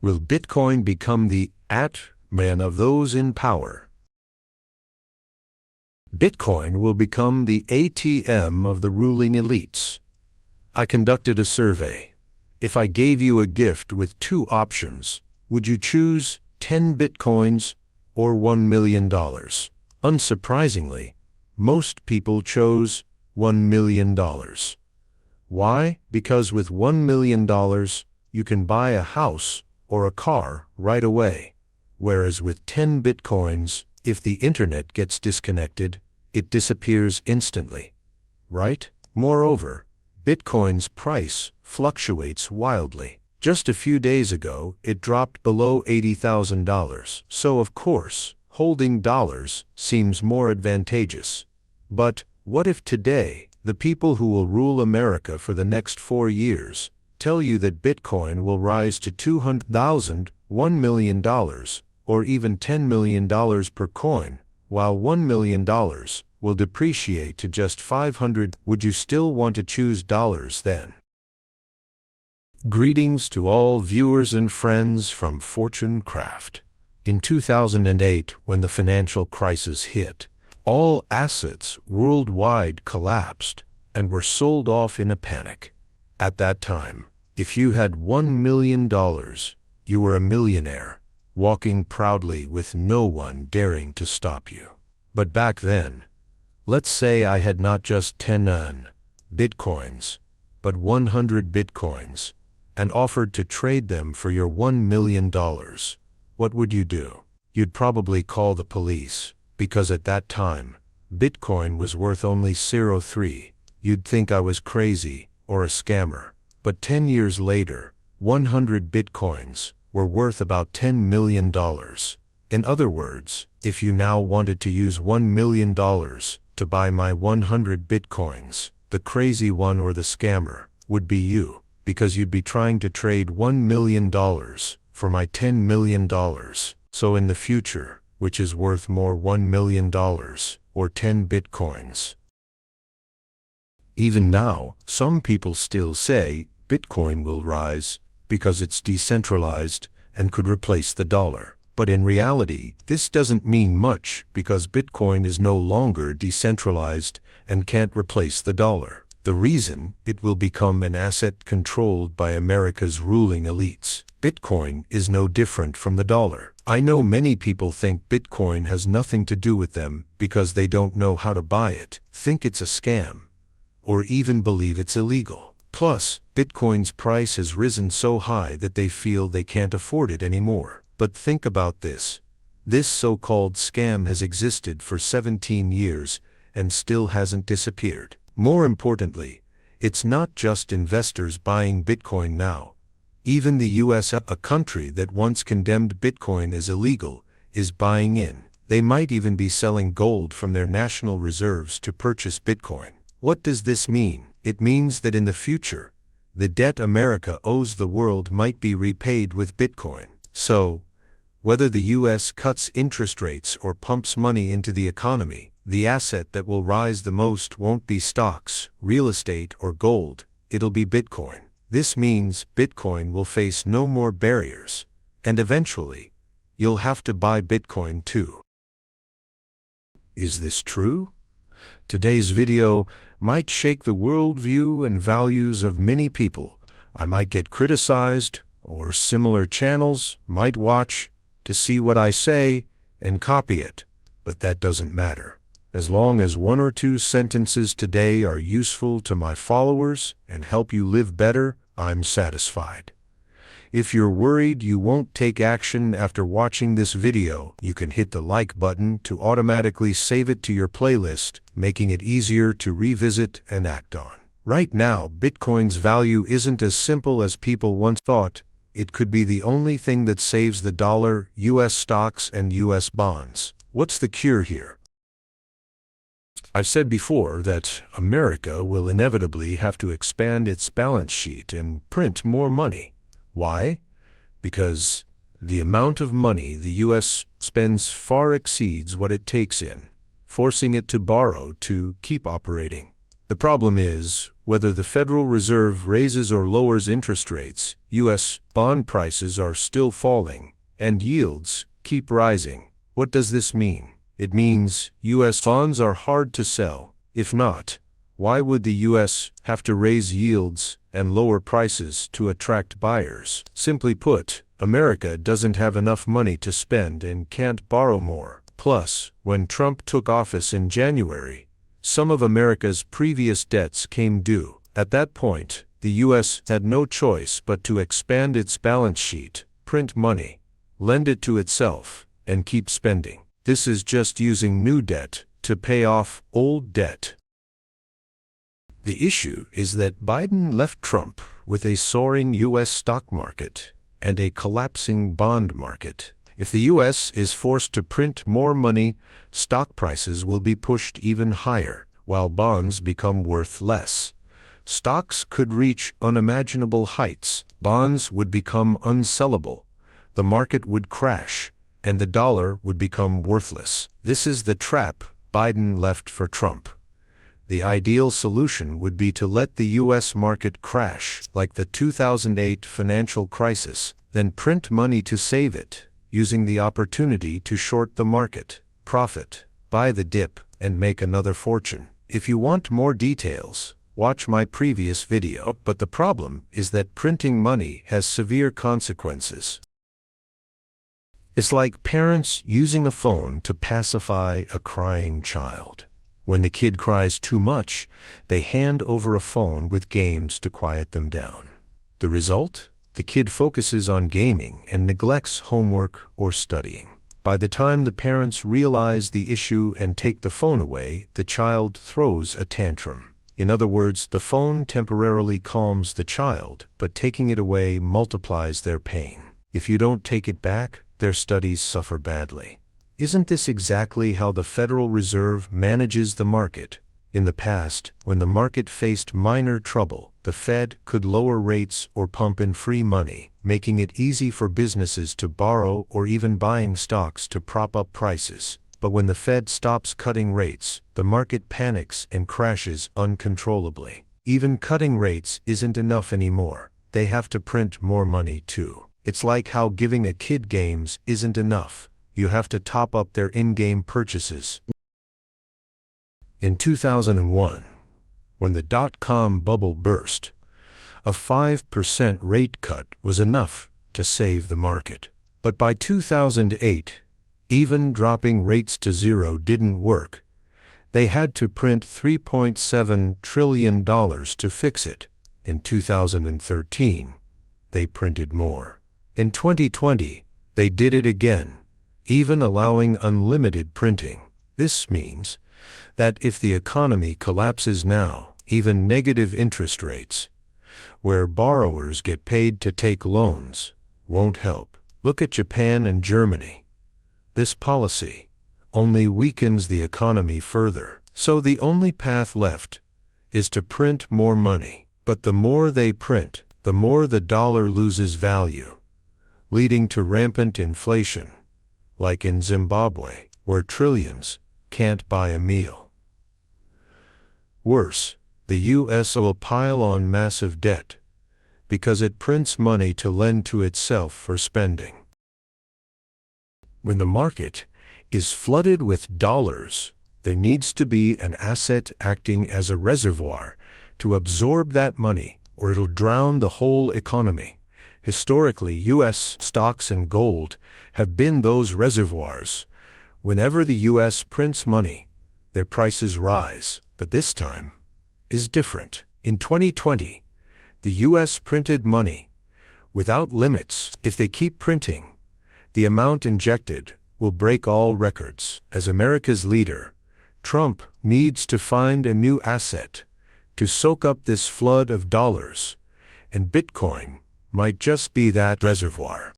Will Bitcoin become the man of those in power? Bitcoin will become the ATM of the ruling elites. I conducted a survey. If I gave you a gift with two options, would you choose 10 Bitcoins or $1 million? Unsurprisingly, most people chose $1 million. Why? Because with $1 million, you can buy a house or a car right away. Whereas with 10 Bitcoins, if the internet gets disconnected, it disappears instantly. Right? Moreover, Bitcoin's price fluctuates wildly. Just a few days ago, it dropped below $80,000. So of course, holding dollars seems more advantageous. But what if today, the people who will rule America for the next 4 years tell you that Bitcoin will rise to $200,000, $1 million, or even $10 million per coin, while $1 million will depreciate to just $500? Would you still want to choose dollars then? Greetings to all viewers and friends from FortuneCraft. In 2008, when the financial crisis hit, all assets worldwide collapsed and were sold off in a panic. At that time, if you had $1 million, you were a millionaire, walking proudly with no one daring to stop you. But back then, let's say I had not just 10 Bitcoins, but 100 Bitcoins, and offered to trade them for your $1 million. What would you do? You'd probably call the police, because at that time, Bitcoin was worth only 0.3. You'd think I was crazy or a scammer. But 10 years later, 100 Bitcoins were worth about $10 million. In other words, if you now wanted to use $1 million to buy my 100 Bitcoins, the crazy one or the scammer would be you, because you'd be trying to trade $1 million for my $10 million. So in the future, which is worth more, $1 million or 10 Bitcoins? Even now, some people still say Bitcoin will rise because it's decentralized and could replace the dollar. But in reality, this doesn't mean much because Bitcoin is no longer decentralized and can't replace the dollar. The reason: it will become an asset controlled by America's ruling elites. Bitcoin is no different from the dollar. I know many people think Bitcoin has nothing to do with them because they don't know how to buy it, think it's a scam, or even believe it's illegal. Plus, Bitcoin's price has risen so high that they feel they can't afford it anymore. But think about this. This so-called scam has existed for 17 years and still hasn't disappeared. More importantly, it's not just investors buying Bitcoin now. Even the US, a country that once condemned Bitcoin as illegal, is buying in. They might even be selling gold from their national reserves to purchase Bitcoin. What does this mean? It means that in the future, the debt America owes the world might be repaid with Bitcoin. So, whether the US cuts interest rates or pumps money into the economy, the asset that will rise the most won't be stocks, real estate, or gold, it'll be Bitcoin. This means Bitcoin will face no more barriers, and eventually, you'll have to buy Bitcoin too. Is this true? Today's video might shake the worldview and values of many people. I might get criticized, or similar channels might watch to see what I say and copy it, but that doesn't matter. As long as 1 or 2 sentences today are useful to my followers and help you live better, I'm satisfied. If you're worried you won't take action after watching this video, you can hit the like button to automatically save it to your playlist, making it easier to revisit and act on. Right now, Bitcoin's value isn't as simple as people once thought. It could be the only thing that saves the dollar, US stocks, and US bonds. What's the cure here? I've said before that America will inevitably have to expand its balance sheet and print more money. Why? Because the amount of money the US spends far exceeds what it takes in, forcing it to borrow to keep operating. The problem is, Whether the Federal Reserve raises or lowers interest rates, U.S. bond prices are still falling, and yields keep rising. What does this mean? It means U.S. bonds are hard to sell. If not, why would the U.S. have to raise yields and lower prices to attract buyers? Simply put, America doesn't have enough money to spend and can't borrow more. Plus, when Trump took office in January, some of America's previous debts came due. At that point, the U.S. had no choice but to expand its balance sheet, print money, lend it to itself, and keep spending. This is just using new debt to pay off old debt. The issue is that Biden left Trump with a soaring U.S. stock market and a collapsing bond market. If the U.S. is forced to print more money, stock prices will be pushed even higher, while bonds become worth less. Stocks could reach unimaginable heights, bonds would become unsellable, the market would crash, and the dollar would become worthless. This is the trap Biden left for Trump. The ideal solution would be to let the U.S. market crash like the 2008 financial crisis, then print money to save it, using the opportunity to short the market, profit, buy the dip, and make another fortune. If you want more details, watch my previous video. But the problem is that printing money has severe consequences. It's like parents using a phone to pacify a crying child. When the kid cries too much, they hand over a phone with games to quiet them down. The result? The kid focuses on gaming and neglects homework or studying. By the time the parents realize the issue and take the phone away, the child throws a tantrum. In other words, the phone temporarily calms the child, but taking it away multiplies their pain. If you don't take it back, their studies suffer badly. Isn't this exactly how the Federal Reserve manages the market? In the past, when the market faced minor trouble, the Fed could lower rates or pump in free money, making it easy for businesses to borrow or even buying stocks to prop up prices. But when the Fed stops cutting rates, the market panics and crashes uncontrollably. Even cutting rates isn't enough anymore. They have to print more money too. It's like how giving a kid games isn't enough. You have to top up their in-game purchases. In 2001, when the dot-com bubble burst, a 5% rate cut was enough to save the market. But by 2008, even dropping rates to zero didn't work. They had to print $3.7 trillion to fix it. In 2013, they printed more. In 2020, they did it again, even allowing unlimited printing. This means that if the economy collapses now, even negative interest rates, where borrowers get paid to take loans, won't help. Look at Japan and Germany. This policy only weakens the economy further. So the only path left is to print more money. But the more they print, the more the dollar loses value, leading to rampant inflation, like in Zimbabwe, where trillions can't buy a meal. Worse, the U.S. will pile on massive debt because it prints money to lend to itself for spending. When the market is flooded with dollars, there needs to be an asset acting as a reservoir to absorb that money, or it'll drown the whole economy. Historically, U.S. stocks and gold have been those reservoirs. Whenever the U.S. prints money, their prices rise. But this time is different. In 2020, the U.S. printed money without limits. If they keep printing, the amount injected will break all records. As America's leader, Trump needs to find a new asset to soak up this flood of dollars, and Bitcoin might just be that reservoir.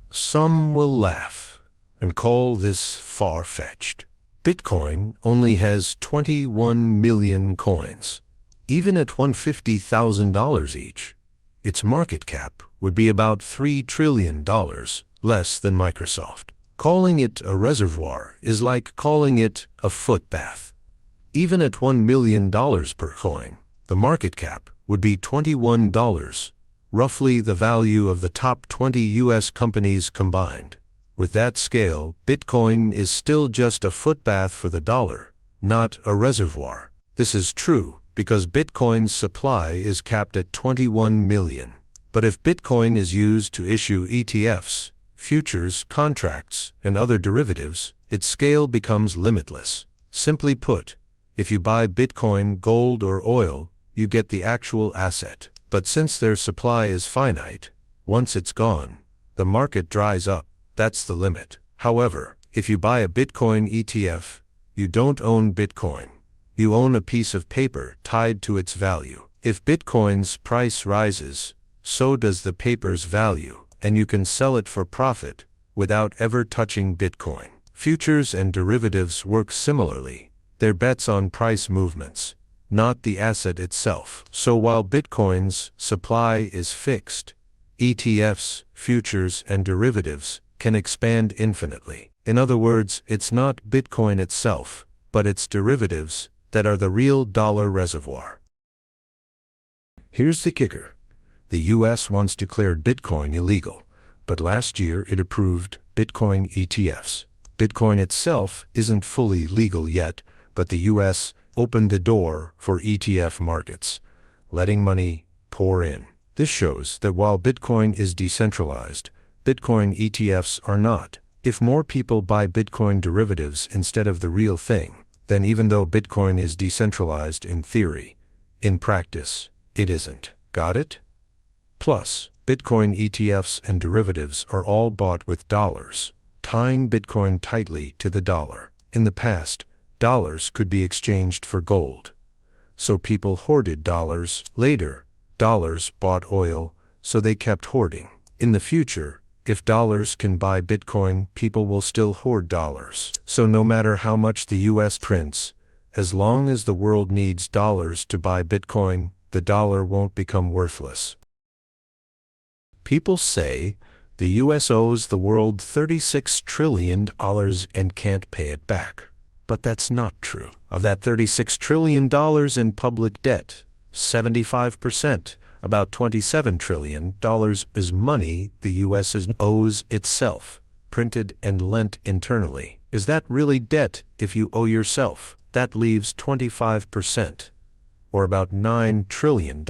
Some will laugh and call this far-fetched. Bitcoin only has 21 million coins. Even at $150,000 each, its market cap would be about $3 trillion, less than Microsoft. Calling it a reservoir is like calling it a foot bath. Even at $1 million per coin, the market cap would be $21, roughly the value of the top 20 US companies combined. With that scale, Bitcoin is still just a footbath for the dollar, not a reservoir. This is true because Bitcoin's supply is capped at 21 million. But if Bitcoin is used to issue ETFs, futures, contracts, and other derivatives, its scale becomes limitless. Simply put, if you buy Bitcoin, gold, or oil, you get the actual asset. But since their supply is finite, once it's gone, the market dries up. That's the limit. However, if you buy a Bitcoin ETF, you don't own Bitcoin. You own a piece of paper tied to its value. If Bitcoin's price rises, so does the paper's value, and you can sell it for profit without ever touching Bitcoin. Futures and derivatives work similarly. They're bets on price movements, not the asset itself. So while Bitcoin's supply is fixed, ETFs, futures, and derivatives can expand infinitely. In other words, it's not Bitcoin itself, but its derivatives that are the real dollar reservoir. Here's the kicker. The US once declared Bitcoin illegal, but last year it approved Bitcoin ETFs. Bitcoin itself isn't fully legal yet, but the US opened the door for ETF markets, letting money pour in. This shows that while Bitcoin is decentralized, Bitcoin ETFs are not. If more people buy Bitcoin derivatives instead of the real thing, then even though Bitcoin is decentralized in theory, in practice, it isn't. Got it? Plus, Bitcoin ETFs and derivatives are all bought with dollars, tying Bitcoin tightly to the dollar. In the past, dollars could be exchanged for gold. So people hoarded dollars. Later, dollars bought oil, so they kept hoarding. In the future, if dollars can buy Bitcoin, people will still hoard dollars. So no matter how much the US prints, as long as the world needs dollars to buy Bitcoin, the dollar won't become worthless. People say the US owes the world $36 trillion and can't pay it back. But that's not true. Of that $36 trillion in public debt, 75%, about $27 trillion, is money the US owes itself, printed and lent internally. Is that really debt if you owe yourself? That leaves 25%, or about $9 trillion,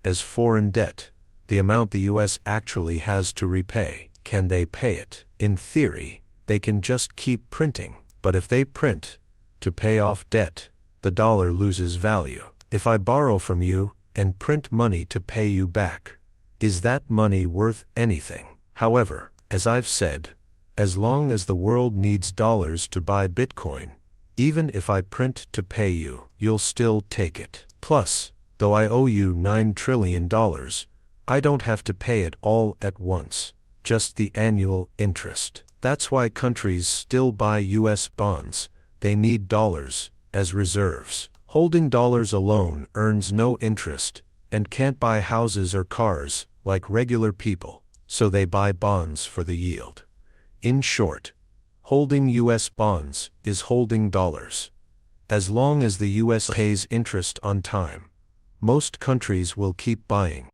as foreign debt, the amount the US actually has to repay. Can they pay it? In theory, they can just keep printing. But if they print to pay off debt, the dollar loses value. If I borrow from you and print money to pay you back, is that money worth anything? However, as I've said, as long as the world needs dollars to buy Bitcoin, even if I print to pay you, you'll still take it. Plus, though I owe you $9 trillion, I don't have to pay it all at once, just the annual interest. That's why countries still buy US bonds. They need dollars as reserves. Holding dollars alone earns no interest and can't buy houses or cars like regular people, so they buy bonds for the yield. In short, holding US bonds is holding dollars. As long as the US pays interest on time, most countries will keep buying.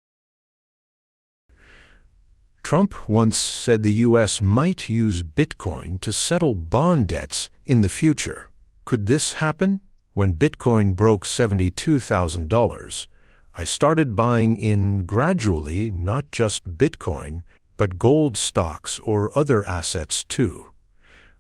Trump once said the US might use Bitcoin to settle bond debts in the future. Could this happen? When Bitcoin broke $72,000, I started buying in gradually, not just Bitcoin, but gold stocks or other assets too.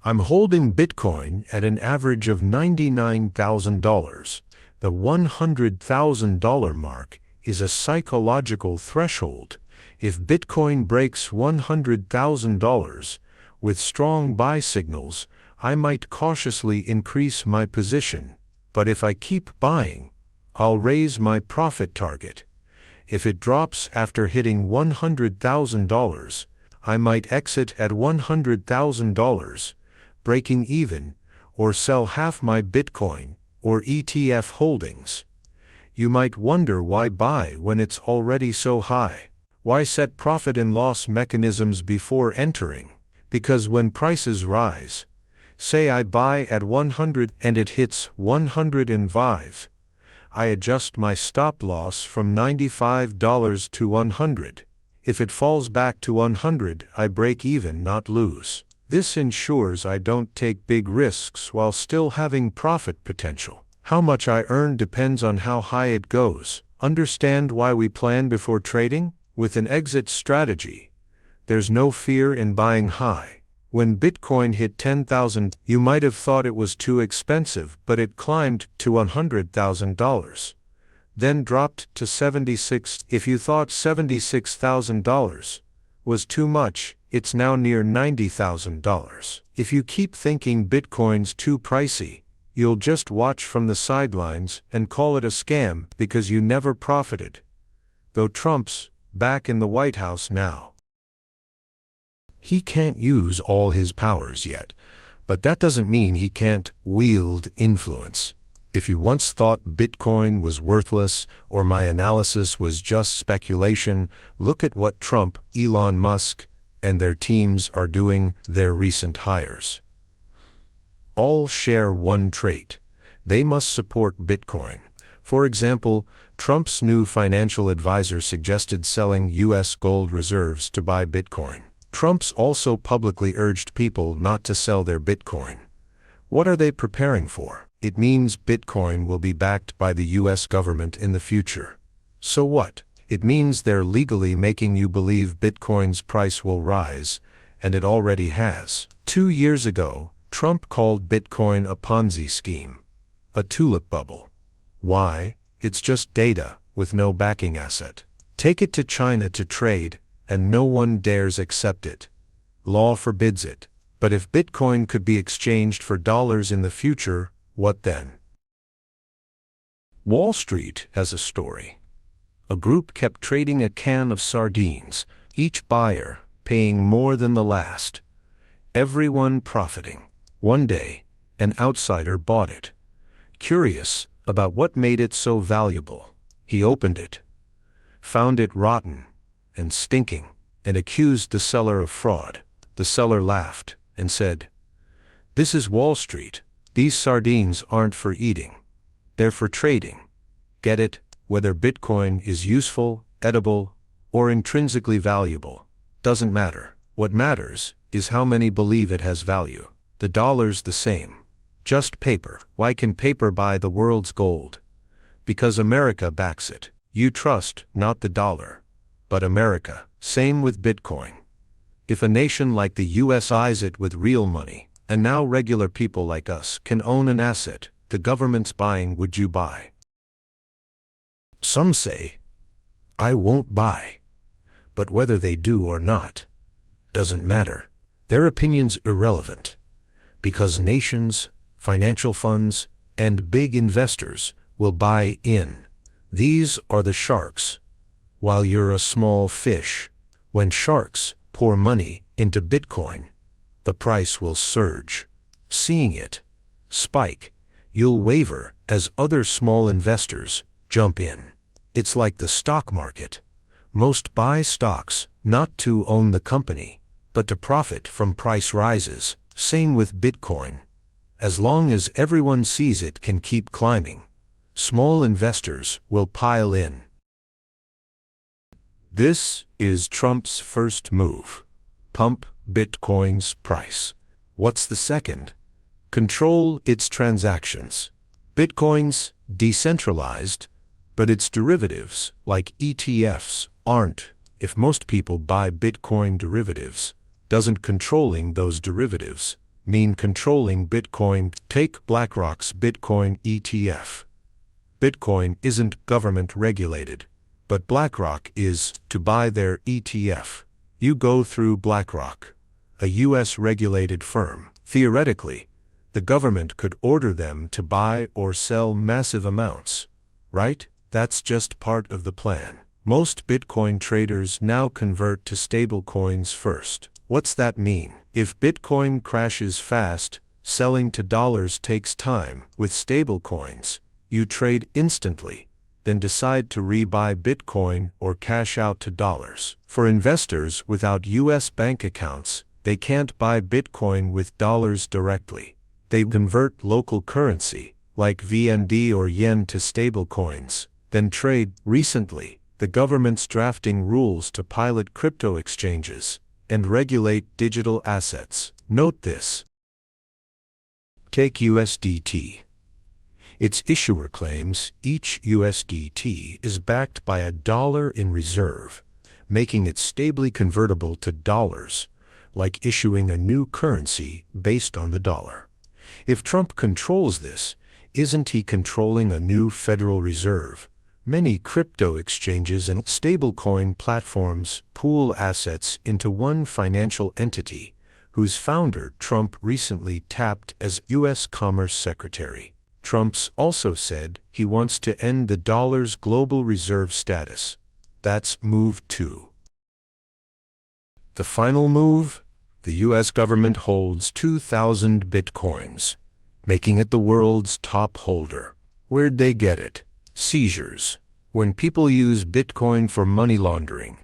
I'm holding Bitcoin at an average of $99,000. The $100,000 mark is a psychological threshold. If Bitcoin breaks $100,000 with strong buy signals, I might cautiously increase my position. But if I keep buying, I'll raise my profit target. If it drops after hitting $100,000, I might exit at $100,000, breaking even, or sell half my Bitcoin or ETF holdings. You might wonder why buy when it's already so high. Why set profit and loss mechanisms before entering? Because when prices rise, Say I buy at 100 and it hits 105. I adjust my stop loss from $95 to 100. If it falls back to 100, I break even, not lose. This ensures I don't take big risks while still having profit potential. How much I earn depends on how high it goes. Understand why we plan before trading? With an exit strategy, there's no fear in buying high. When Bitcoin hit 10,000, you might have thought it was too expensive, but it climbed to $100,000. Then dropped to 76. If you thought $76,000 was too much, it's now near $90,000. If you keep thinking Bitcoin's too pricey, you'll just watch from the sidelines and call it a scam because you never profited. Though Trump's back in the White House now. He can't use all his powers yet, but that doesn't mean he can't wield influence. If you once thought Bitcoin was worthless or my analysis was just speculation, look at what Trump, Elon Musk, and their teams are doing. Their recent hires all share one trait: they must support Bitcoin. For example, Trump's new financial advisor suggested selling U.S. gold reserves to buy Bitcoin. Trump's also publicly urged people not to sell their Bitcoin. What are they preparing for? It means Bitcoin will be backed by the U.S. government in the future. So what? It means they're legally making you believe Bitcoin's price will rise, and it already has. 2 years ago, Trump called Bitcoin a Ponzi scheme, a tulip bubble. Why? It's just data, with no backing asset. Take it to China to trade, and no one dares accept it. Law forbids it. But if Bitcoin could be exchanged for dollars in the future, what then? Wall Street has a story. A group kept trading a can of sardines, each buyer paying more than the last, everyone profiting. One day, an outsider bought it. Curious about what made it so valuable, he opened it, found it rotten and stinking, and accused the seller of fraud. The seller laughed and said, "This is Wall Street. These sardines aren't for eating. They're for trading. Get it? Whether Bitcoin is useful, edible, or intrinsically valuable, doesn't matter. What matters is how many believe it has value. The dollar's the same. Just paper. Why can paper buy the world's gold? Because America backs it. You trust not the dollar, but America. Same with Bitcoin. If a nation like the US eyes it with real money, and now regular people like us can own an asset the government's buying, would you buy?" Some say, "I won't buy." But whether they do or not doesn't matter. Their opinion's irrelevant. Because nations, financial funds, and big investors will buy in. These are the sharks, while you're a small fish. When sharks pour money into Bitcoin, the price will surge. Seeing it spike, you'll waver as other small investors jump in. It's like the stock market. Most buy stocks not to own the company, but to profit from price rises. Same with Bitcoin. As long as everyone sees it can keep climbing, small investors will pile in. This is Trump's first move. Pump Bitcoin's price. What's the second? Control its transactions. Bitcoin's decentralized, but its derivatives, like ETFs, aren't. If most people buy Bitcoin derivatives, doesn't controlling those derivatives mean controlling Bitcoin? Take BlackRock's Bitcoin ETF. Bitcoin isn't government regulated, but BlackRock is. To buy their ETF, you go through BlackRock, a US regulated firm. Theoretically, the government could order them to buy or sell massive amounts, right? That's just part of the plan. Most Bitcoin traders now convert to stable coins first. What's that mean? If Bitcoin crashes fast, selling to dollars takes time. With stable coins, you trade instantly, then decide to rebuy Bitcoin or cash out to dollars. For investors without US bank accounts, They can't buy Bitcoin with dollars directly. They convert local currency, like VND or yen, to stablecoins, then trade. Recently, the government's drafting rules to pilot crypto exchanges and regulate digital assets. Note this. Take USDT. Its issuer claims each USDT is backed by $1 in reserve, making it stably convertible to dollars, like issuing a new currency based on the dollar. If Trump controls this, isn't he controlling a new Federal Reserve? Many crypto exchanges and stablecoin platforms pool assets into one financial entity, whose founder Trump recently tapped as U.S. Commerce Secretary. Trump's also said he wants to end the dollar's global reserve status. That's move 2. The final move? The U.S. government holds 2,000 bitcoins, making it the world's top holder. Where'd they get it? Seizures. When people use Bitcoin for money laundering,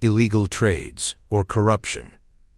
illegal trades, or corruption,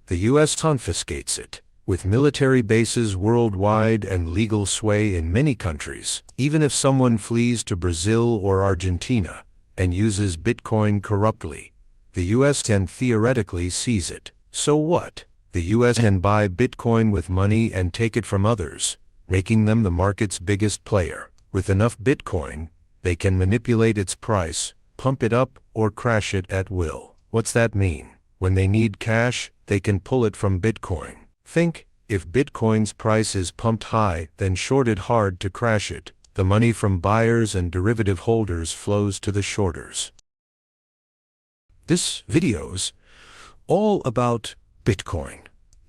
the U.S. confiscates it. With military bases worldwide and legal sway in many countries, even if someone flees to Brazil or Argentina and uses Bitcoin corruptly, the U.S. can theoretically seize it. So what? The U.S. can buy Bitcoin with money and take it from others, making them the market's biggest player. With enough Bitcoin, they can manipulate its price, pump it up, or crash it at will. What's that mean? When they need cash, they can pull it from Bitcoin. Think, if Bitcoin's price is pumped high, then shorted hard to crash it, the money from buyers and derivative holders flows to the shorters. This video's all about Bitcoin.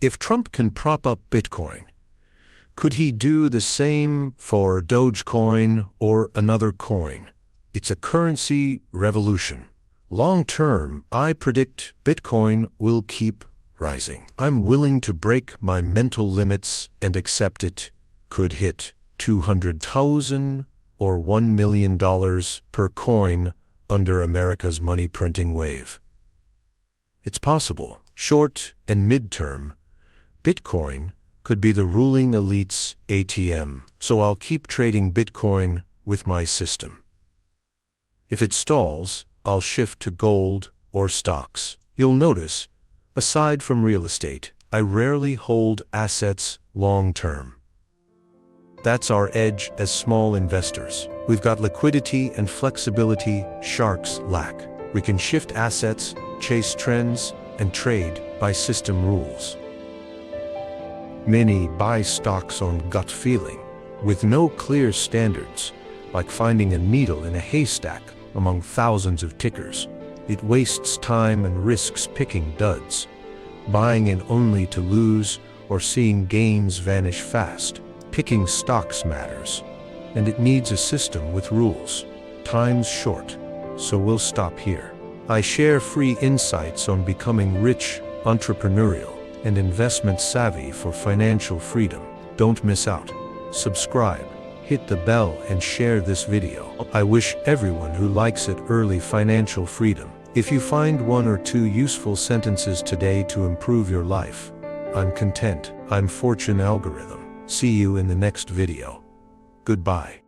If Trump can prop up Bitcoin, could he do the same for Dogecoin or another coin? It's a currency revolution. Long term, I predict Bitcoin will keep rising. I'm willing to break my mental limits and accept it could hit $200,000 or $1 million per coin under America's money printing wave. It's possible. Short and mid-term, Bitcoin could be the ruling elite's ATM, so I'll keep trading Bitcoin with my system. If it stalls, I'll shift to gold or stocks. You'll notice, aside from real estate, I rarely hold assets long-term. That's our edge as small investors. We've got liquidity and flexibility sharks lack. We can shift assets, chase trends, and trade by system rules. Many buy stocks on gut feeling, with no clear standards, like finding a needle in a haystack among thousands of tickers. It wastes time and risks picking duds, buying in only to lose or seeing gains vanish fast. Picking stocks matters, and it needs a system with rules. Time's short, so we'll stop here. I share free insights on becoming rich, entrepreneurial, and investment savvy for financial freedom. Don't miss out. Subscribe, hit the bell, and share this video. I wish everyone who likes it early financial freedom. If you find 1 or 2 useful sentences today to improve your life, I'm content. I'm Fortune Algorithm. See you in the next video. Goodbye.